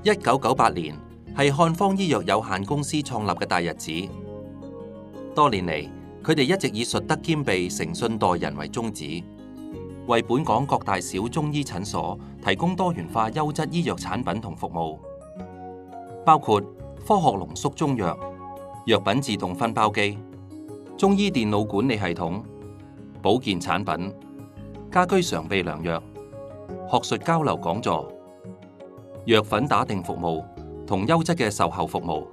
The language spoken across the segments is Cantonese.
1998年係漢方醫藥有限公司創立嘅大日子。多年嚟，佢哋一直以術德兼備、誠信待人為宗旨，為本港各大小中醫診所提供多元化優質醫藥產品同服務，包括科學濃縮中藥、藥品自動分包機、中醫電腦管理系統、保健產品、家居常備良藥、學術交流講座、藥粉打定服務同優質嘅售後服務。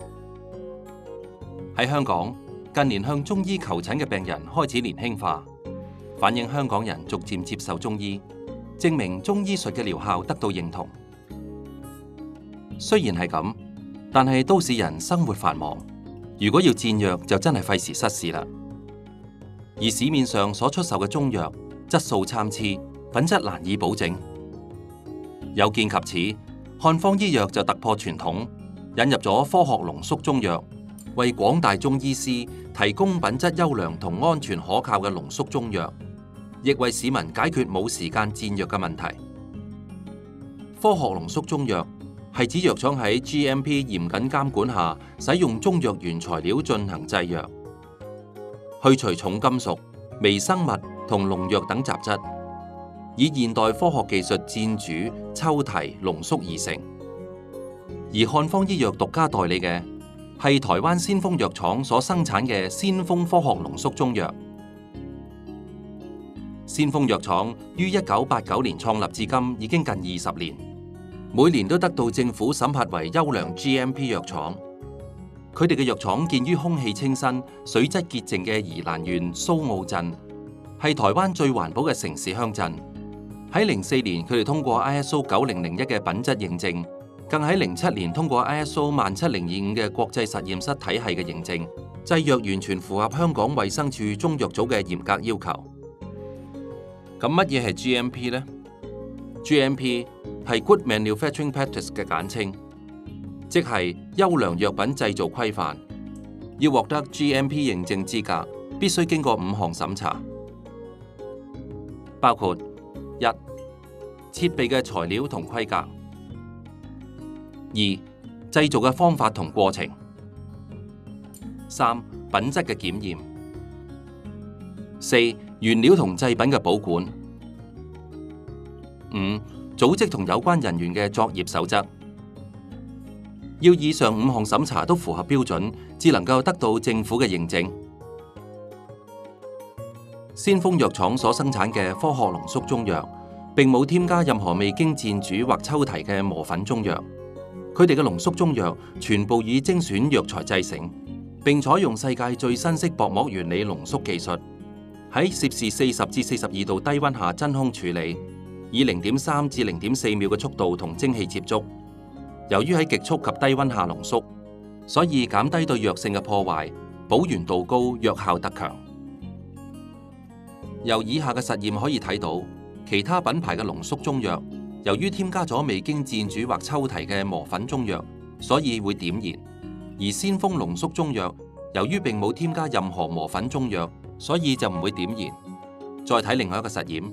喺香港，近年向中醫求診嘅病人開始年輕化，反映香港人逐漸接受中醫，證明中醫術嘅療效得到認同。雖然係咁，但係都市人生活繁忙，如果要戰藥就真係費時失事啦。而市面上所出售嘅中藥質素參差，品質難以保證。有見及此，漢方醫藥就突破傳統，引入咗科學濃縮中藥，為廣大中醫師提供品質優良同安全可靠嘅濃縮中藥，亦為市民解決冇時間戰藥嘅問題。科學濃縮中藥係指藥廠喺 GMP 嚴謹監管下，使用中藥原材料進行製藥，去除重金屬、微生物同農藥等雜質，以現代科學技術煎煮、抽提、濃縮而成。而漢方醫藥獨家代理嘅係台灣先鋒藥廠所生產嘅先鋒科學濃縮中藥。先鋒藥廠於1989年創立至今已經近20年，每年都得到政府審核為優良 GMP 藥廠。佢哋嘅藥廠建於空氣清新、水質潔淨嘅宜蘭縣蘇澳鎮，係台灣最環保嘅城市鄉鎮。喺04年，佢哋通過 ISO 9001嘅品質認證，更喺07年通過 ISO 17025嘅國際實驗室體系嘅認證，製藥完全符合香港衛生署中藥組嘅嚴格要求。咁乜嘢係 GMP 呢？ GMP 係 Good Manufacturing Practice 嘅簡稱，即係優良藥品製造規範。要獲得 GMP 認證資格，必須經過5項審查，包括1. 設備嘅材料同規格； 2. 製造嘅方法同過程； 3. 品質嘅檢驗； 4. 原料同製品嘅保管； 5. 組織同有關人員嘅作業守則。要以上5項審查都符合標準，至能夠得到政府嘅認證。先鋒藥廠所生產嘅科學濃縮中藥，並冇添加任何未經煎煮或抽提嘅磨粉中藥。佢哋嘅濃縮中藥全部以精選藥材製成，並採用世界最新式薄膜原理濃縮技術，喺攝氏40至42度低溫下真空處理，以0.3至0.4秒嘅速度同蒸汽接觸。由於喺極速及低溫下濃縮，所以減低對藥性嘅破壞，保原度高，藥效特強。由以下嘅實驗可以睇到，其他品牌嘅濃縮中藥，由於添加咗未經煎煮或抽提嘅磨粉中藥，所以會點燃；而先鋒濃縮中藥，由於並冇添加任何磨粉中藥，所以就唔會點燃。再睇另外一個實驗，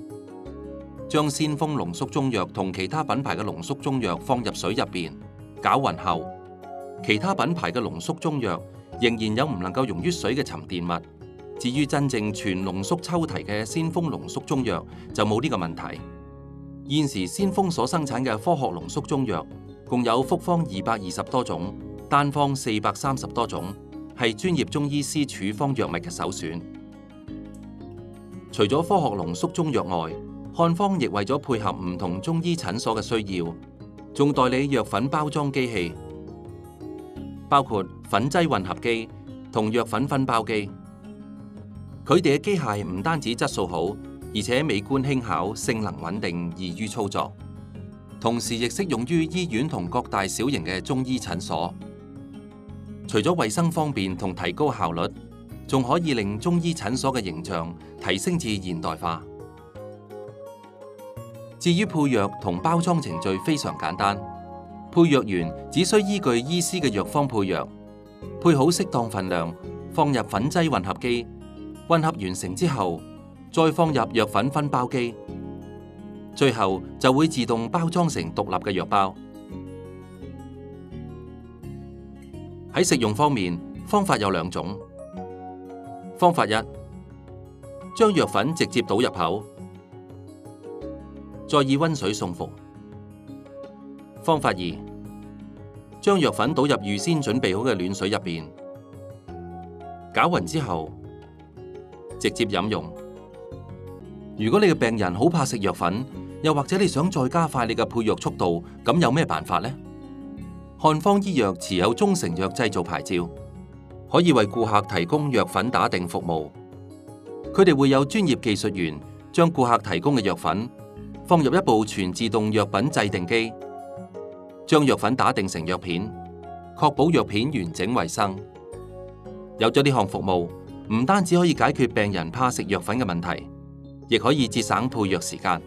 將先鋒濃縮中藥同其他品牌嘅濃縮中藥放入水入邊，攪勻後，其他品牌嘅濃縮中藥仍然有唔能夠溶於水嘅沉澱物。至於真正全濃縮抽提嘅先鋒濃縮中藥就冇呢個問題。現時先鋒所生產嘅科學濃縮中藥共有複方220多種，單方430多種，係專業中醫師處方藥物嘅首選。除咗科學濃縮中藥外，漢方亦為咗配合唔同中醫診所嘅需要，仲代理藥粉包裝機器，包括粉劑混合機同藥粉分包機。佢哋嘅機械唔單止質素好，而且美觀輕巧，性能穩定，易於操作。同時亦適用於醫院同各大小型嘅中醫診所。除咗衛生方便同提高效率，仲可以令中醫診所嘅形象提升至現代化。至於配藥同包裝程序非常簡單，配藥員只需依據醫師嘅藥方配藥，配好適當份量，放入粉劑混合機。混合完成之後，再放入藥粉分包機，最後就會自動包裝成獨立嘅藥包。喺食用方面，方法有兩種。方法一，將藥粉直接倒入口，再以溫水送服。方法二，將藥粉倒入預先準備好嘅暖水入邊，攪勻之後直接飲用。如果你嘅病人好怕食藥粉，又或者你想再加快你嘅配藥速度，咁有咩辦法呢？漢方醫藥持有中成藥製造牌照，可以為顧客提供藥粉打定服務。佢哋會有專業技術員將顧客提供嘅藥粉放入一部全自動藥品製定機，將藥粉打定成藥片，確保藥片完整衛生。有咗呢項服務，唔單止可以解決病人怕食藥粉嘅問題，亦可以節省配藥時間。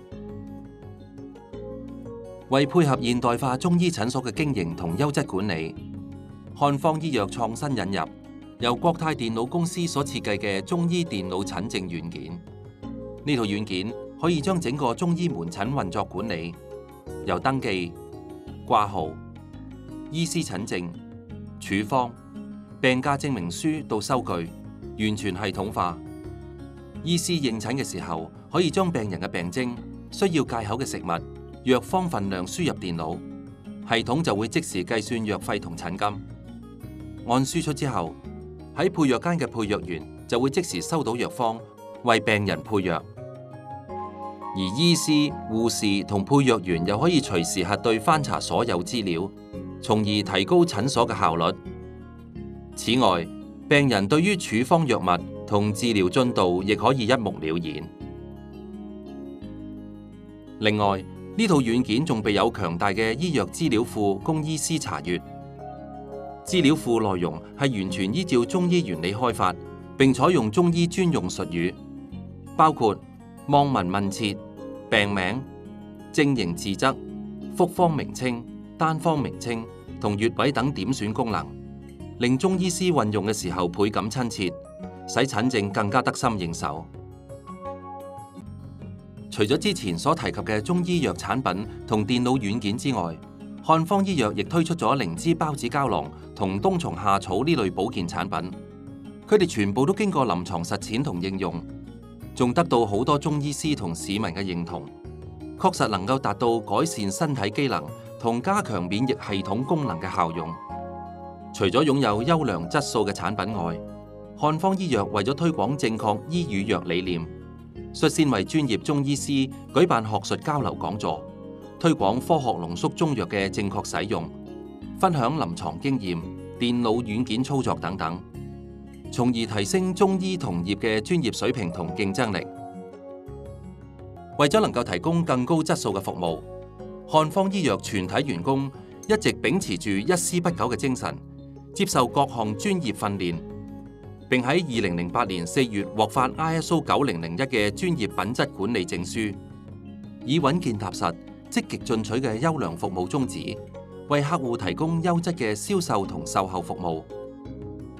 為配合現代化中醫診所嘅經營同優質管理，漢方醫藥創新引入由國泰電腦公司所設計嘅中醫電腦診症軟件。呢套軟件可以將整個中醫門診運作管理，由登記、掛號、醫師診症、處方、病假證明書到收據，完全系統化。醫師應診嘅時候，可以將病人嘅病徵、需要戒口嘅食物、藥方份量輸入電腦，系統就會即時計算藥費同診金。按輸出之後，喺配藥間嘅配藥員就會即時收到藥方，為病人配藥。而醫師、護士同配藥員又可以隨時核對翻查所有資料，從而提高診所嘅效率。此外，病人對於處方藥物同治療進度亦可以一目了然。另外，呢套軟件仲備有強大嘅醫藥資料庫供醫師查閱。資料庫內容係完全依照中醫原理開發，並採用中醫專用術語，包括望聞問切、病名、症型自則、複方名稱、單方名稱同穴位等點選功能，令中醫師運用嘅時候倍感親切，使診症更加得心應手。除咗之前所提及嘅中醫藥產品同電腦軟件之外，漢方醫藥亦推出咗靈芝孢子膠囊同冬蟲夏草呢類保健產品。佢哋全部都經過臨床實踐同應用，仲得到好多中醫師同市民嘅認同，確實能夠達到改善身體機能同加強免疫系統功能嘅效用。除咗擁有優良質素嘅產品外，漢方醫藥為咗推廣正確醫與藥理念，率先為專業中醫師舉辦學術交流講座，推廣科學濃縮中藥嘅正確使用，分享臨床經驗、電腦軟件操作等等，從而提升中醫同業嘅專業水平同競爭力。為咗能夠提供更高質素嘅服務，漢方醫藥全體員工一直秉持住一絲不苟嘅精神，接受各項專業訓練，並喺2008年4月獲發 ISO 9001嘅專業品質管理證書，以穩健踏實、積極進取嘅優良服務宗旨，為客戶提供優質嘅銷售同售後服務。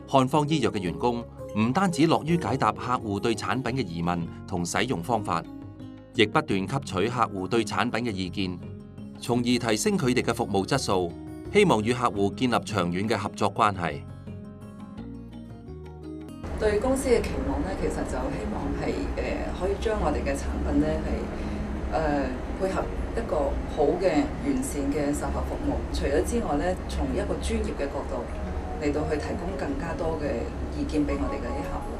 漢方醫藥嘅員工唔單止樂於解答客戶對產品嘅疑問同使用方法，亦不斷吸取客戶對產品嘅意見，從而提升佢哋嘅服務質素，希望與客戶建立長遠嘅合作關係。對公司嘅期望咧，其實就希望係可以將我哋嘅產品咧係配合一個好嘅完善嘅售後服務。除咗之外咧，從一個專業嘅角度嚟到去提供更加多嘅意見俾我哋嘅啲客戶，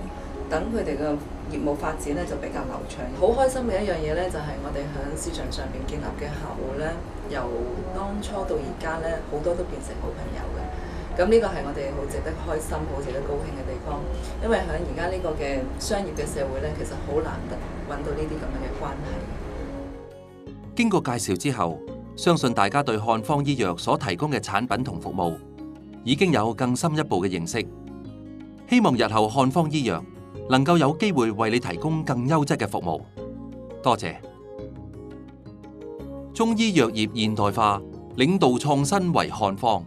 等佢哋嘅業務發展咧就比較流暢。好開心嘅一樣嘢咧，就係我哋喺市場上邊建立嘅客戶咧，由當初到而家咧，好多都變成好朋友嘅。咁呢個係我哋好值得開心、好值得高興嘅地方，因為喺而家呢個嘅商業嘅社會咧，其實好難得揾到呢啲咁樣嘅關係。經過介紹之後，相信大家對漢方醫藥所提供嘅產品同服務已經有更深一步嘅認識。希望日後漢方醫藥能夠有機會為你提供更優質嘅服務。多謝。中醫藥業現代化，領導創新為漢方。